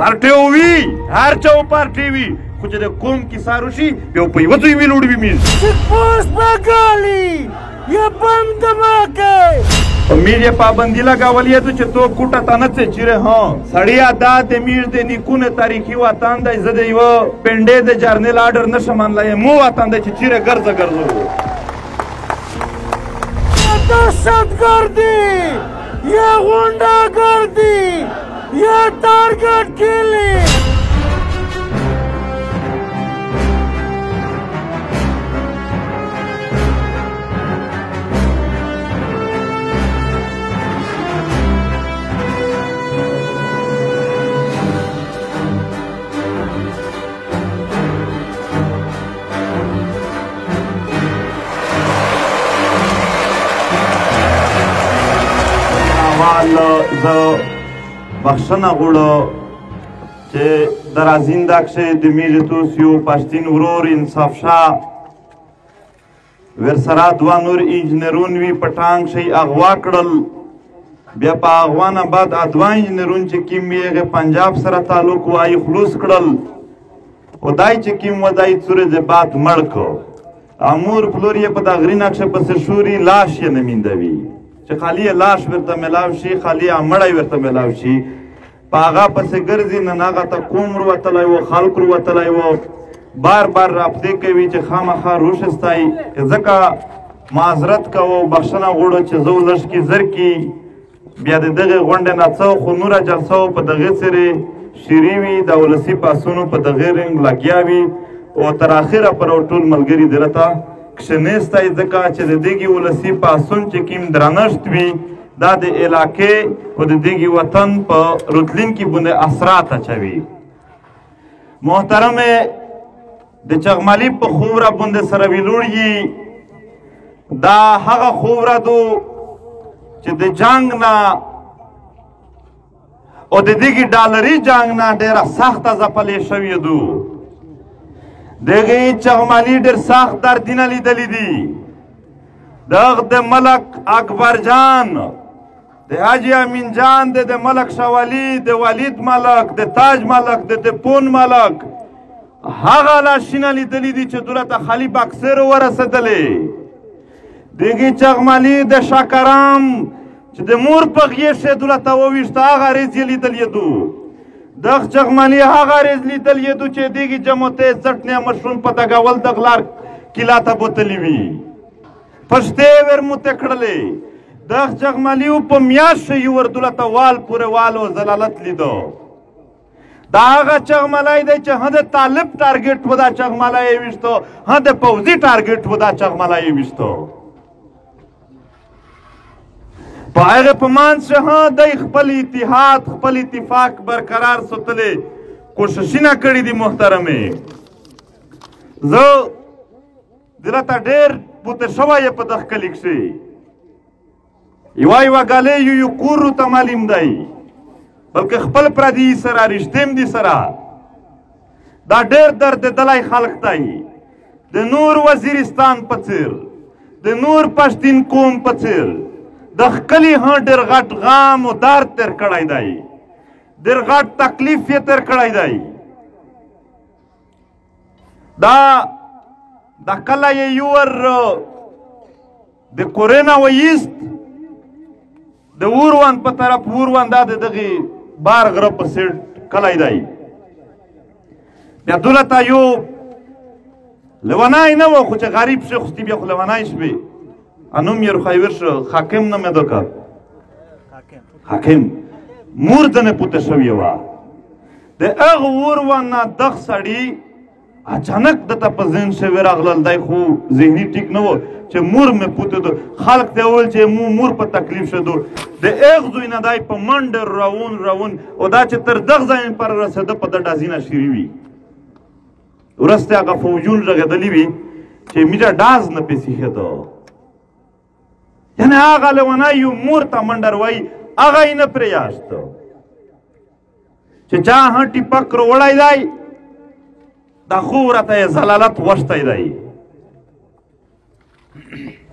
پارټي وي هر چا پارټي وي خو چې د قوم کیسه وشي بیا په یوه ځای ویلوړ وي میز پوست پاکالي یا بم دماکه په میز یې پابندي لګولې ده چې تو کوټه ته نه څه چیرې ها سړیا دا د میز د نیکونه تاریخي وطن دی زه د یوه پنډې د جرنیل آډر نشم منلی مو وطن دی چې چیرې ګرځه ګرځو دهشتگردی یا غونډه‌گردی یا ټارګټ کیلینګ زه بخښنه غواړم چې د رازینده کښې د میږې توس یو پښتین ورور انصاف شاه ورسره دوه نور انجینرون وي په ټانک شی اغوا کړل بیا په اغوا نه بعد دوه انجینرون چې کوم وي هغې پنجاب سره تعلق وایي خلوص کړل او دای چې کوم و دای څورې د بعد مړ کړ امور پلور یې په د غرینه کښې پسې شوري لاش یې نه میندوي چې خالی لاش ورته ملاو شي خالی مړی ورته ملاو شي په هغه پسې ګرځي نن هغه ته قوم وروتلی و خلق وروتلی و بار بار رابطې کوي چې خامخا روشستایي ځکه معذرت کوو بخښنه غواړو چې زه لږ کې زر کې بیا د دغې غونډې نه څه خو نوره جلسه په دغې سرې شیرې وي د ولسي پاسونو په دغې رنګ لګیا وي او تر اخره پر ټول ملګري درته کښېنستی ځکه چې د دغې ولسي پاسون چې کوم درنښت وي دا د علاقې او د دغې وطن په راتلونکي باندې اثرات اچوي محترمې د چغمالي په خووره باندې سره ویلوړي دا هغه خووره دو چې د جنګ نه او د دغې ډالري جنګ نه ډېره سخته ځپلې شوې دو دغې چغمالي ډېر سخت دردونه لیدلي دي دغه د ملک اکبر جان د حاجي امین جان د ملک شاولي د ولید ملک د تاج ملک د پون ملک هغه لاشونه لیدلي دي چې دولته خالي بکسر ورسېدلې دغې چغمالي د شاکرام چې د مور په غېږ دولته وویشته هغه ریز یې لیدلې دو دغه چغمالي هغه ریز لیدلې دو چې دغې جموتې چټنې مشروم په دګول د غلار کلا ته بوتلې وي پښتې ورموتې کړلې دغه چغمالي په میاشت یې ور دولته وال پورې والو زلالت لیدو دا هغه چغمالی دی چې ها د طالب ټارګېټ و دا چغمالی یې ویشتو ها د پوځي ټارګېټ و دا چغمالی یې ویشتو په هغې په منځ کې ها دی خپل اتحاد خپل اتفاق برقرار ساتلې کوششونه کړي دي محترمې زه دلته ډېر بوته شوی په دغه کلي کښې یوه ګالۍ یو کور ورته معلوم دی بلکې خپل پردي سره رښتیم دي سره دا ډېر دردېدلی خلک دی د نور وزیرستان په څېر د نور پښتین قوم په څېر د ښکلي ها ډېر غټ غام او درد تېر کړی دی ډېر غټ تکلیف یې تېر کړی دی دا کله یې یور د کورې نه وایست د وروند په طرف وروند دا د دغې بار غره په سیټ کلی دی بیا دولته یو لونای نه و خو چې غریب شي خوستی بیا خو لونای شوې انوم یې روخایور شو حاکم نوم یې دوکه حاکم مور دنې پوته شوې وه د هغه وروند نه دغه سړي اچانک دته په ذهن شوی راغلل دی خو ذهني ټیک نه و چې مور مې پوته دو خلق ته وویل چې مور په تکلیف شدو د هغه ځای نه دی په منډه روون او دا چې تر دغه ځای پر رسېده په د ډازینه شیري وي وروسته هغه فوجون غږېدلي وي چې میډه ډاز نه پېسېښېده یعنې هغه لیونی یو مور ته منډر وایي هغه یې نه پرېیاست چې چا ها ټیپک وړی دی دا خو ورته یې زلالت غوښتی دی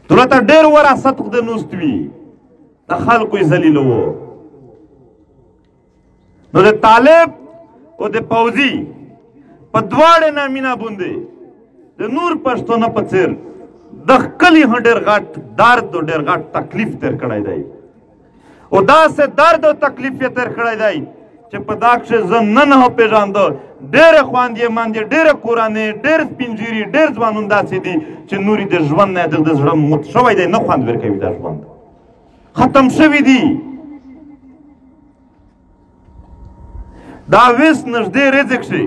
دولته ډېر وراثت د نوست وي د خلکو یې ذلیله و نو د طالب او د پوځي په دواړه نامینه باندې د نور پښتون په څیر د کلی هډر غټ درد او ډیر غټ تکلیف تر کړای دی او دا سه درد او تکلیف تر کړای دی چې په داکښه زه نن هم پیژاند ډېر خواندې ماندې ډېر کورانې ډېر سپینجیري ډېر ځوانان داسې دي چې نوري د ژوند نه د زړه موت شوی دی نه خوند ورکوي دا ژوند ختم شوي دي دا ویس نږدې رزق شي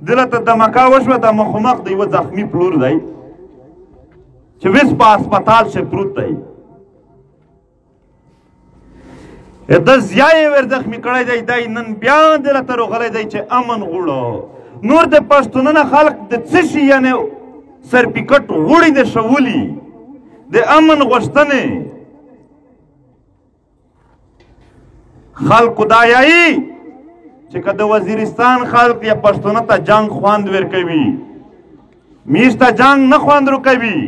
دلته دمکا وشوه دا مخامخ د یوه زخمي پلور دی چې ویس په هسپتال شه پروت دی د زیای ور زخمي کړی دی دی نن بیا دلته راغلی دی چې امن غوړو نور د پښتونونه خلق د څه شي یعنې سرپیکټ غوړي د شولي د امن غوښتنې خلقو دا یایي چې که د وزیرستان خلق یا پښتونه ته جنگ خوند ورکوي میش ته جنگ نه خوند ورکوي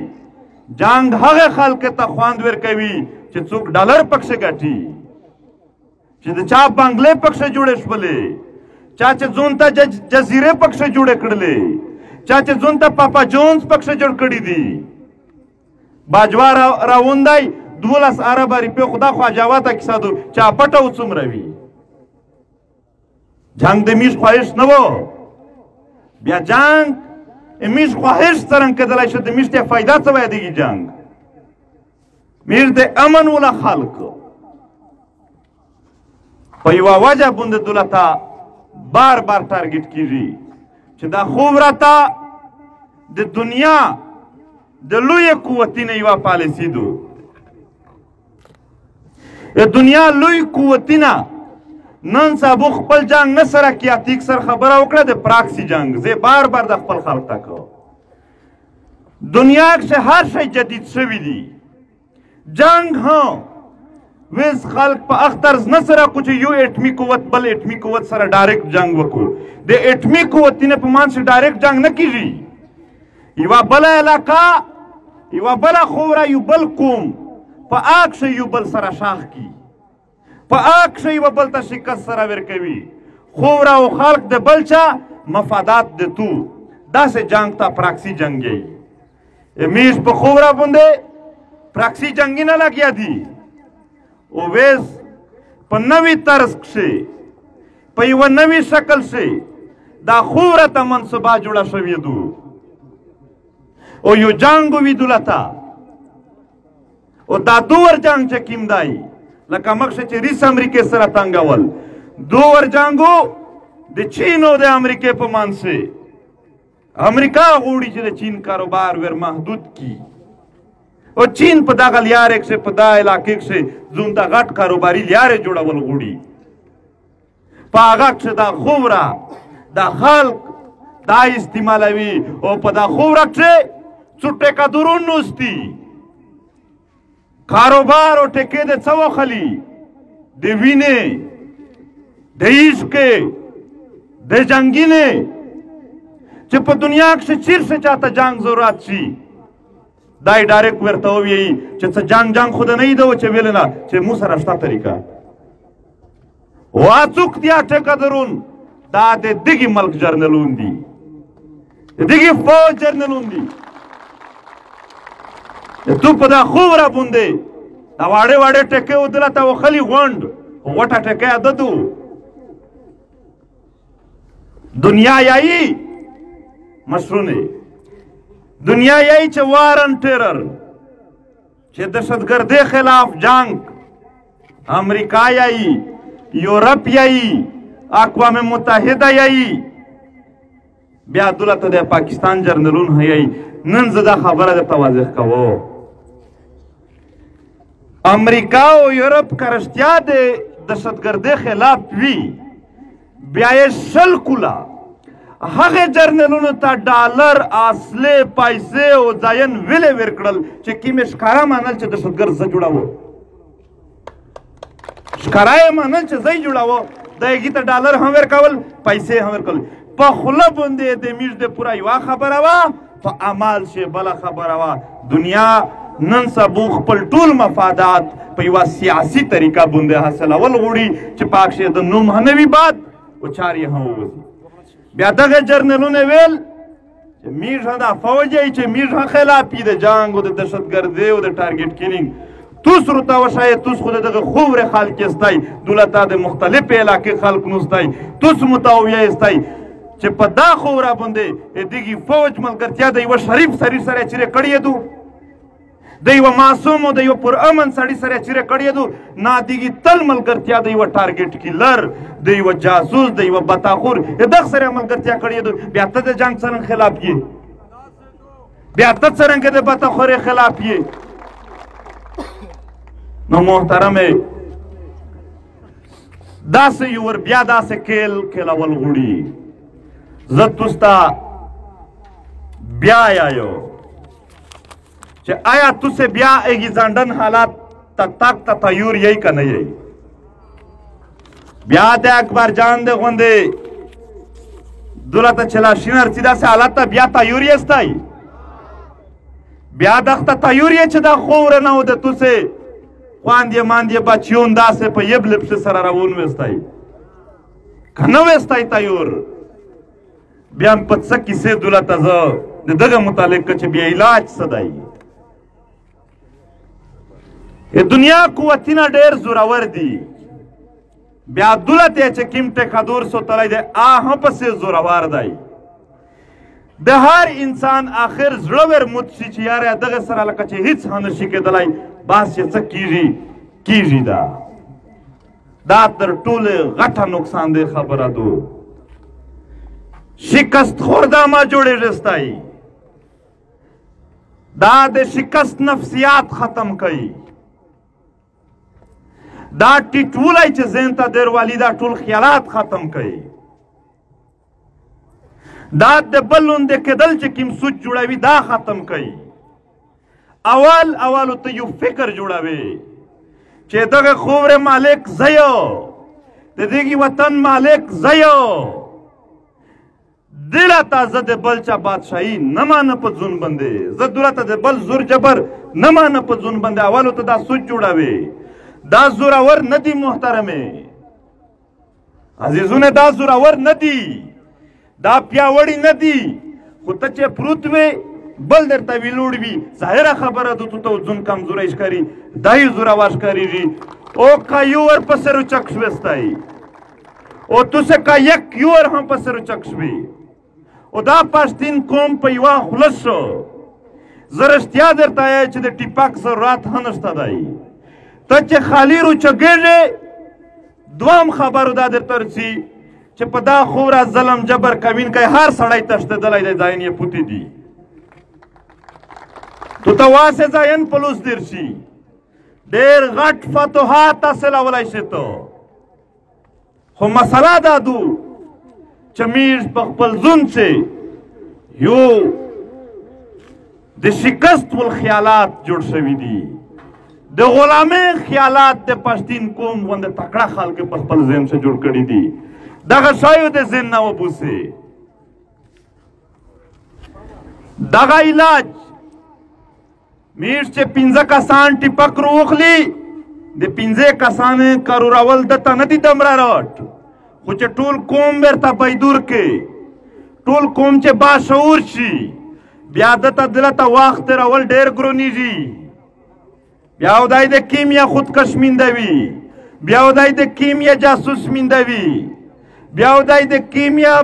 جنگ هغه خلق ته خوند ورکوي چې څوک ډالر پکښې ګټي چې د چا بنگلې پکښې جوړې شولې چا چې ځون ته جزیرې پکښې جوړې کړلې چا چې ځون ته پاپا جونز پکښې جوړ کړي دي باجوا راوندی 12 اربه روپۍ خدا خواجاوه ته کیسه دو چا پټه و څومره وي جنگ د میش خواهش نه و بیا جنگ میش خواهش څرنګه کېدلی شي د میش ته فایده څه وایدېږي جنگ میش د امن وله خلق په یوه وجه باندې دولته بار بار ټارګټ کیږي چې دا خوب راته د دنیا د لویې قوتي نه یوه پالیسي دو د دنیا لوی قوتي نه نن سبا خپل جنگ نه سره کیاتیک سره خبره وکړه د پراکسی جنگ زه بار بار د خپل خلق ته کوم دنیا کې هر شی جدید شوی دی جنگ ها ویز خلق په اخترز نه سره کو چې یو اټمی قوت بل اټمی قوت سره ډایرکټ جنگ وکړو د اټمی قوت نه په مان سره ډایرکټ جنگ نه کیږي یوه بله علاقه یوه بله خوره یو بل قوم په اکشه یو بل سره شاخ کی په اکشه یوه بل ته شکست سره ورکوي خوره او خلق د بل چا مفادات د تو داسې جنگ ته پراکسی جنګ یی میش په خوره باندې پراکسی جنګي نه لګیا دي او ویز په نوي طرز کښې په یوه نوي شکل کښې دا خوره ته منصوبه جوړه شوې دو او یو جنګ وي دولته او دا دوور جنګ چې کوم دی لکه مخکې چې ریس امریکې سره تنګول دوور جنګو د چین او د امریکې په منځ امریکا غواړي چې د چین کاروبار ور محدود کړي او چین په دغه لیارې کښې په دا علاقې کښې ځون ته غټ کاروباري لیارې جوړول غواړي په هغه کښې دا خوره دا خلق دا استعمالوي او په دا خوره کښې څو ټیکهداران نوستي کاروبار او ټیکې د څه وخلي د وینې د عشقې د جنګینې چې په دنیا کښې چیرته چاته جنګ ضرورت شي دا یې ډایرکټ ورته ووایي چې څه جنګ خو د نه ده چې ویل نه چې مو سره شته طریقه وا څوک دي ټیکهداران دا د دغې ملک جرنلون دي د دغې فوج جرنلون دي تو په دا خوره باندې دا واړې واړې ټکې ودله ته وخلي غونډ غوټه ټکۍ عددو دنیا یایي مشرونه دنیا یایي چې وارن ټیرر چې دهشتګردۍ خلاف جنگ امریکا یایي یورپ یایي اقوام متحده یایي بیا دولته د پاکستان جرنلون یایي نن زه دا خبره درته واضح کوم امریکا او یورپ که رښتیا د دهشتګردۍ خلاف وي بیا یې شل کوله هغه جرنلونو ته ډالر اصلې پیسې او ځاین ویلې ورکړل چې کوم یې ښکاره منل چې دهشتګرد زه جوړوم ښکاره یې منل چې زه یې جوړوم د هغې ته ډالر هم ورکول پیسې هم ورکول په خوله باندې د میږ د پوره یوه خبره وه په عمل شي بله خبره وه دنیا نن سبا خپل ټول مفادات په یوه سیاسي طریقه باندې حاصلول غواړي چې په هغې د نوم هم نه وي باد او چار یې هم ووځي. بیا دغه جرنلونه ویل چې میږ هم دا فوج یې چې میږ هم خلافي د جنګ او د دهشتګردۍ او د ټارګېټ کیلینګ توس ورته وښایې توس خو د دغه خوورې خلک یستی دولته د مختلفې علاقې خلک نوستی توس متویه یستی چې په دا خوره باندې دغې فوج ملګرتیا د یوه شریف سړي سره چیرې کړې دو د یوه معصوم او د یوه پرامن سړي سره چیرې کړې دو نه دغې تل ملګرتیا د یوه ټارګېټ کیلر د یوه جاسوس د یوه بتاخور دغه سره ملګرتیا کړې دو بیا ته د جنګ څرنګه خلاف یې بیا ته څرنګه د بتاخورې خلاف یې. نو محترمې داسې یور بیا داسې کیلول غوړي زه توسته بیا یایو چې آیا توسې بیا ایږي حالات تک تیور یی که نه یی بیا د اکبر جان د غوندې دولته چې لاشین ارڅي داسې حالت ته بیا تیور یستی بیا دغته تیور یې چې دا خوره نه و د توسې خواندې ماندې بچیون داسې په یب لپسې سره روون وستی که نه وستی تیور بیا هم په څه کیسې دولته زه د دغه متعلق چې بیا علاج څه دی. دنیا قوتونه ډېر زورور دي بیا دولت یې چې کوم ټیکادور سوتلی دی هم پسې زورور دی. د هر انسان آخر زړه ورموت شي چې یاره دغه سره لکه چې هیڅ هم نشي کېدلی بس چې څه کیږي دا تر ټولې غټه نقصان دی خبره دو. شکست خورده ما جوړېږي ستی دا د شکست نفسیات ختم کوي دا ټیټولی چې ذهن ته درولي دا ټول خیالات ختم کوي دا د بل لوندې کېدل چې کوم سوچ جوړوي دا ختم کوي. اول ته یو فکر جوړوي چې دغه خوره مالک زه یو د دغې وطن مالک زه یو دلته زه د بل چا بادشاهي نه مانه په ځون باندې زه دلته د بل زور جبر نه مانه په ځون باندې اولو ته دا سوچ جوړوي دا زورور نه دي محترمې عزیزونه دا زورور نه دي دا پیاوړي نه دي خو ته چې پروت وې بل درته ویلوړ وي ظاهره خبره ده تو ته ځون کمزوری ښکاري دا یې زورور ښکارېږي او که یو ورپسې روچک شوې ستی او توسې که یک یور هم پسې روچک شوې او دا پښتین قوم په یوه خوله شو زه رښتیا درته وایم چې د ټیپک ضرورت هم نشته دی ته چې خالي روچکېږې دوهم خبرو دا درته رسي چې په دا خوره ظلم جبر کوونکی هر سړی تښتېدلی دی ځایونه یې پوتې دي تو ته واسې ځایان پلوس درشي ډېر غټ فتوحات حاصلولی شي ته خو مسله دا دو چې میږ په خپل ځون چې یو د شکست والخیالات جوړ شوي دي د غلامۍ خیالات د پښتین قوم غوندې تکړه خلک په خپل ذهن څخه جوړ کړي دي دغه شیو د ذهن نه وبوسې دغه علاج میږ چې 15 کسان ټیپک روغلي د 15 کسانو کرورول دته نه دي دمره راټ خو چې ټول قوم ورته پیدور کې ټول قوم چې باشعور شي بیا دته دلته وخت تېرول ډېر ګرونیږي بیا ودای د کیمیا خودکش میندوي بیا ودای د کیمیا جاسوس میندوي بیا ودای د کیمیا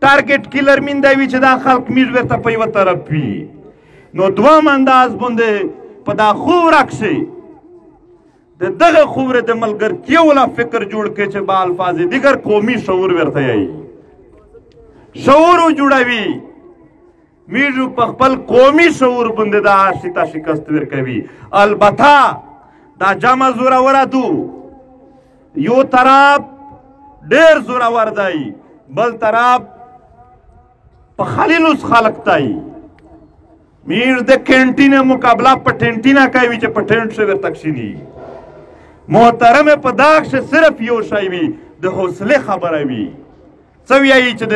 ټارګېټ کیلر میندوي چې دا خلک میږ ورته په یوه طرف وي نو دوام انداز باندې په دا خوره کښې د دغه خوره د ملګرتیا والا فکر جوړ کړي چې با الفاظ دیگر قومي شعور ورته یایي شعور جوړوي میږ په خپل قومي شعور باندې دا شتا شکست ورکوي البته دا جمع زوروره دو یو طرف ډېر زورور دی بل طرف په خلیلوس خلق دی میږ د کینټینه مقابله په ټینټینه کوي چې په ټینټ ښه ورته کښېني محترمې په دا کښې صرف یو شی وي د حوصلې خبره وي څه وایي چې د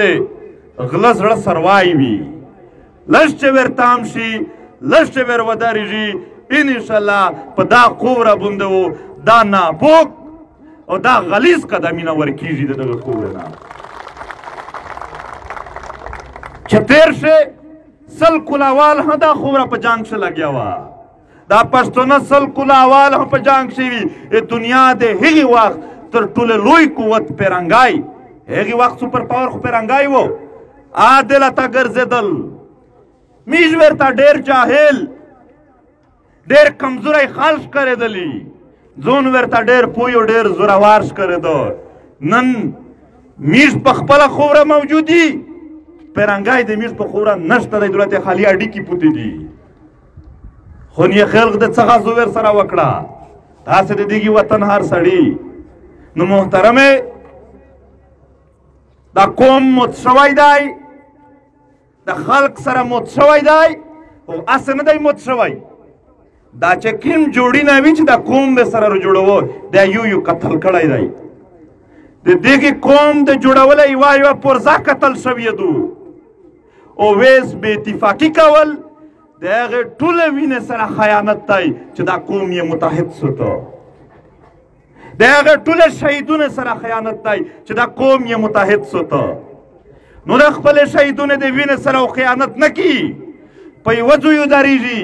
غله زړه سروای وي لږ چې ورتام شي لږ چې ور ودرېږي انشاءالله په دا قوره باندې و دا ناپوک او دا غلیظ قدمونه ورکیږي د دغه خوبره نه چې تېر شي سل کلاوال هم دا خوبره په جنګ شه لګیا وه دا پښتونه سل کلاوال هم په جنګ شوي د دنیا د هغې وخت تر ټولو لوی قوت پیرنګای هغې وخت سوپر پاور خو پیرنګای و عادل ته ګرځېدل میژ ورته ډېر جاهل ډېر کمزوری خال ښکارېدلي ځون ورته ډېر پوی او ډېر زورور ښکارېده نن میژ په خپله خوره موجودي پیرنګای د میژ په خوره نشته دی دولت یې خالي اډیکې پوتې دي خو نیې خلق د څه غزو ورسره وکړه داسې د دغې وطن هر سړي نو محترمې دا قوم مت شوی دی د خلق سره مت شوی دی خو هسې نه دی مت شوی دا چې کوم جوړینه وي چې دا قوم د سره جوړوو دا یو قتل کړی دی د دغې قوم د جوړولی یوه پرزه قتل شوي دو او ویس بې اتفاقي کول د هغې ټوله وینې سره خیانت دی چې دا قوم یې متحد سوته د هغې ټوله شهیدونه سره خیانت دی چې دا قوم یې متحد سوته نو د خپلې شهیدونه د وینې سره او خیانت نه کي په یوه ځایو درېږي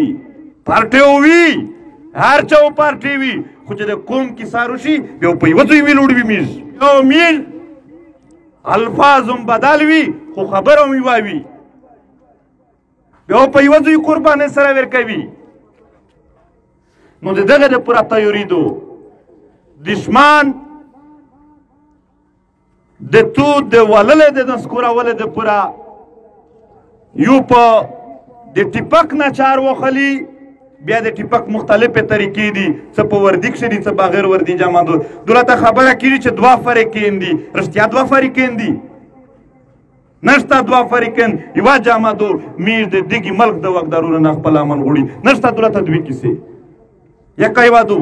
پارټۍ وي هر چا پارټۍ وي خو چې د قوم کیسه وشي بیا په یوه ځای ویلوړ وي میژ یو میژ الفاظ هم بدل وي خو خبره هم یوه وي بیا په یوه ځای قربانۍ سره ورکوي نو د دغه دپاره یریدو دشمن د تو د وللې د نسکورولې دپاره یو په د ټیپک نه چار وخلي بیا د ټیپک مختلفې طریقې دي څه په وردي کښې دي څه بغیر وردي جامه دو دولته خبره کېږي چې دوه فرقین دي رښتیا دوه فرقین دي نشته دوه فرقین یوه جامه دو میژ د دغې ملک د واکدارونو نه خپل امن غواړي نشته دولته دوې کیسې یکه یوه دو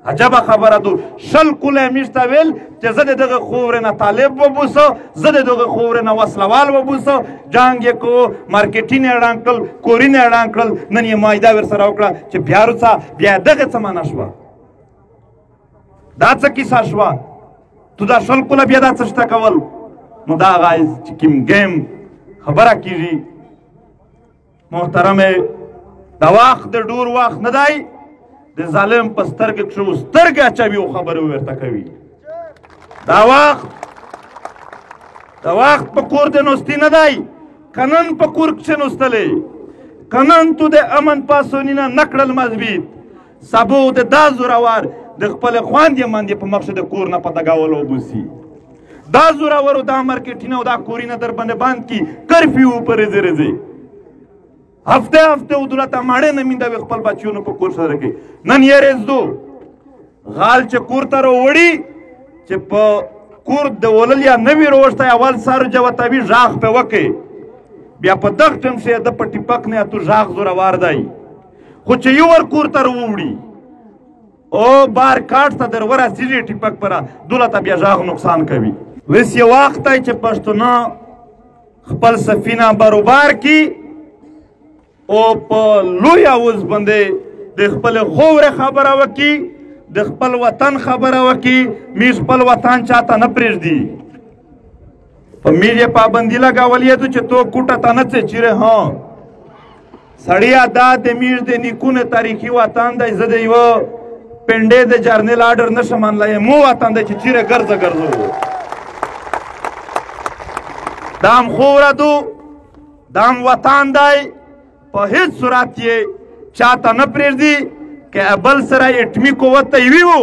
عجبه خبره دو شل کله میژ ته ویل چې زه د دغه خوورې نه طالب وبوسه زه د دغه خوورې نه وسلوال وبوسه جنګ یې کو مارکیټین یې ړنګ کړل کورین یې ړنګ کړل نن یې معاهده ورسره وکړه چې بیا روڅه بیا دغه څه معنا شوه دا څه کیسه شوه تو دا شل کله بیا دا څه شته کول نو دا هغه چې کوم ګیم خبره کېږي محترمې دا وخت د ډور وخت نه دی د ظالم په سترګې کښې سترګې اچوي او خبرې ورته کوي دا وخت په کور د نوستي نه دی که نن په کور کښې نوستلی که نن تو د امن پاسوني نه نه کړل مضبوط سبو د دا زورور د خپلې خویندې مندې په مخ د کور نه په دګولو وبوسي دا زورورو دا مارکیټونه او دا کورونه در باندې بند کړي کرفیو په رځې رځې هفته هفته او دولته ماړې نه میندوي خپل بچیونو په کور سره کوي نن یې رېږدو غال چې کور ته راوړي چې په کور د ولل یا نوي روشتی اول سر جوتوي غاښ پې وکړي بیا په دغه ټیم شي د په ټیپک نه تو غاښ زورور دی خو چې یو ور کور ته راوړي او بار کاټ ته در ورسېږي ټیپک پره دولته بیا غاښ نقصان کوي اوس یې وخت دی چې پښتانه خپل سفینه بروبار کړي او په لوی اوز باندې د خپل خوورې خبره وکړي د خپل وطن خبره وکړي میژ خپل وطن چاته نه پرېږدي په میژ یې پابندي لګولې ده چې تو کوټه ته نه څې چیرې ها سړیه دا د میژ د نیکونو تاریخي وطن دی زه د یوه پنډې د جرنیل آډر نشم منلی مو وطن دی چې چیرې ګرځه ګرځو دا هم خوره دو دا هم وطن دی په هیڅ صورت یې چاته نه پرېږدي که بل سره اټمي قوت ته یوي و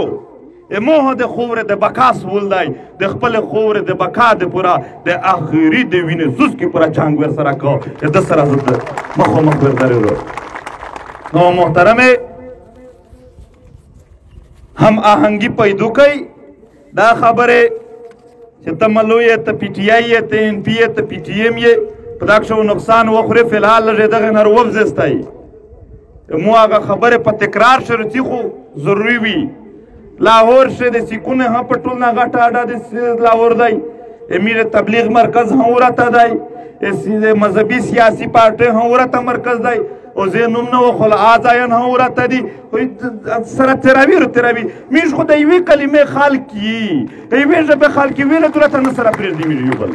موه د خوورې د بقا سول دی د خپلې خوورې د بقا دپاره د آخري د وینې څوڅکې پوره جنګ ورسره کو د ده سره زه مخامخ وردرېدو نو محترمې هم آهنګي پیدا کوي دا خبرې چې ته ملو یې ته پی ټي آی یې ته ان پی یې ته پی ټي ایم یې په دغه شو نقصان وخورې فلحال لږ یې دغه نه راوبزېستی مو هغه خبرې په تکرار شرطي خو ضروري وي لاهور شي د سیکونه هم په ټول نه غټه اډه د لاهور دی امیر تبلیغ مرکز هم ورته دی مذهبي سیاسي پارټۍ هم ورته مرکز دی او زه نوم نه وخل آزاین هم ورته دي سره تراوی میش خو د یوې کلمې خال کی د یوې ژبې خال کی ویله دولت نه سره پرېږدي میش یو بل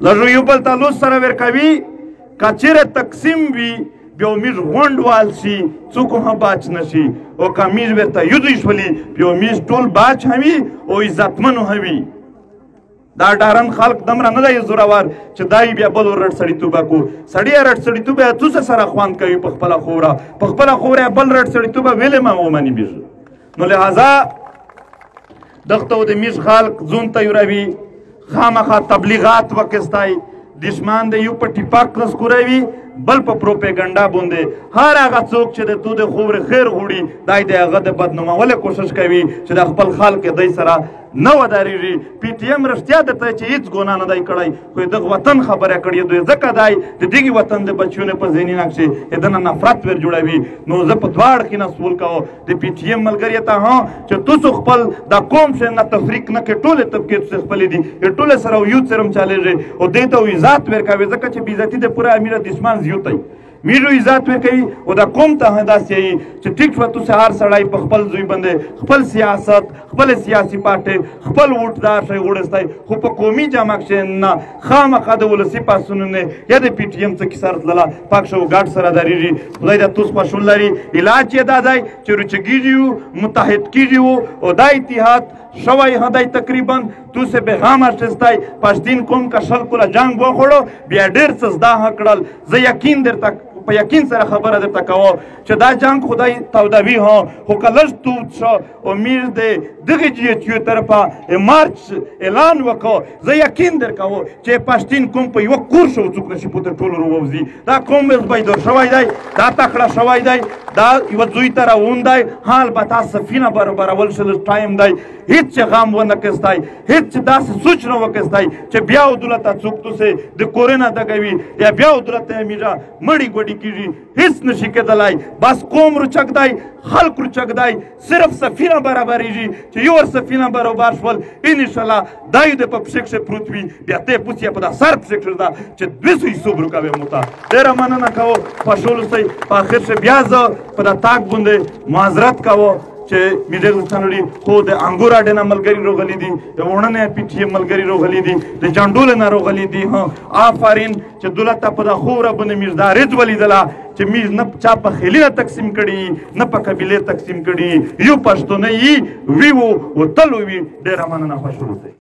لږ یو بل ته لوس سره ورکوي که چېرې تقسیم وي بیا میز غونډوال شي څوک هم باچ نه شي او که میز ورته یودی شولي بیا میز ټول باچ هم وي او عزتمن هم وي دا ډارن خلق دمره نه دی زورور چې دای بیا بل ور رټ سړیتوبه کو سړی رټ سړیتوبه تو سره خوان کوي په خپله خوره په خپله خوره بل رټ سړیتوبه ویلې ما ومني بیژ نو لهذا دغته د میز خلق ځون ته یوروي خامخا تبلیغات وکستای دشمن د یو په ټیپاک نسکوروي بل په پروپیګنډا باندې هر هغه څوک چې د تو د خبرې خیر غوړي دای د هغه د بدنامولو کوشش کوي چې د خپل خلک دی سره نه ودارېږي پی ټي ایم رښتیا درته چې هېڅ ګناه نه دی کړی خو دغه وطن خبره کړې دوی ځکه دی د دغې وطن د بچیو نه په ذهني نقشې د نه نفرت ور جوړوي نو زه په دواړو کې نه سوال کوم د پی ټي ایم ملګري ته ها چې تاسو خپل دا قوم شه نه تفریق نه کوي ټولې طبقې تاسو خپلې دي ټولې سره یو سره هم چلېږي او دې ته عزت ورکوي ځکه چې بې عزتي د پوره امیر دشمن زیوتی میرو عزت ورکوي او دا قوم ته داسې وایي چې ټیک شوه تاسې هر سړی په خپل زوی باندې خپل سیاست خپل سیاسي پارټۍ خپل ووټدار شی وړستی خو په قومي جمع کښې نه خامخا د ولسي پاڅونونو نه یا د پی ټي ایم څه کیسه راتلله پاک شو ګډ سره درېږي خدای د توس خوشون لري علاج یې دا دی چې روچګېږي متحد کېږي او دا اتحاد شوی هدی تقریبا تو سے پیغام اخیستی پښتین قوم که شل کله جنګ وخوړو بیا ډېر څه زده کړل زه یقین درته په یقین سره خبره درته کوم چې دا جنګ خدای تودوي ها خو که لږ تود شو او میر د دغې جي ایچ یو طرفه مارچ اعلان وکړو زه یقین در کوم چې پښتین قوم په یوه کور شو څوک نشي پورته ټول راووځي دا قوم بیدار شوی دی دا تکړه شوی دی دا یوه زوی ته روان دی ها البته سفینه برابرول شل ټایم دی هېڅ غم ونه کستی هېڅ داسې سوچ نه وکستی چې بیا و دولته څوک تاسې د کورې نه دګوي یا بیا و دولته همیشه مړی ګوډي کېږي هېڅ نشي کېدلی بس قوم روچک دی خلق روچک دی صرف سفینه برابرېږي چې یو ور سفینه برابر شول انشاءالله دا یو د په پښې کښې پروت وي بیا ته پوس یې په دا سر پښې کښې ده چې 200 حساب روکوي مو ته ډېره مننه کوم خوښول اوسئ په اخر کښې بیا زه په دا تاک باندې معذرت کوم چې میډل لري خو د انګور اډې نه ملګري راغلي دي د وړنې پی ټي ایم ملګري راغلي دي د جانډول نه راغلي دي آفرین چې دولت ته په دا خوره باندې میز دا رض ولیدله چې میز نه چا په خیلي نه تقسیم کړي نه په قبیلې تقسیم کړي یو پښتون یي وي و تل وي ډېره مننه خوشحال اوسئ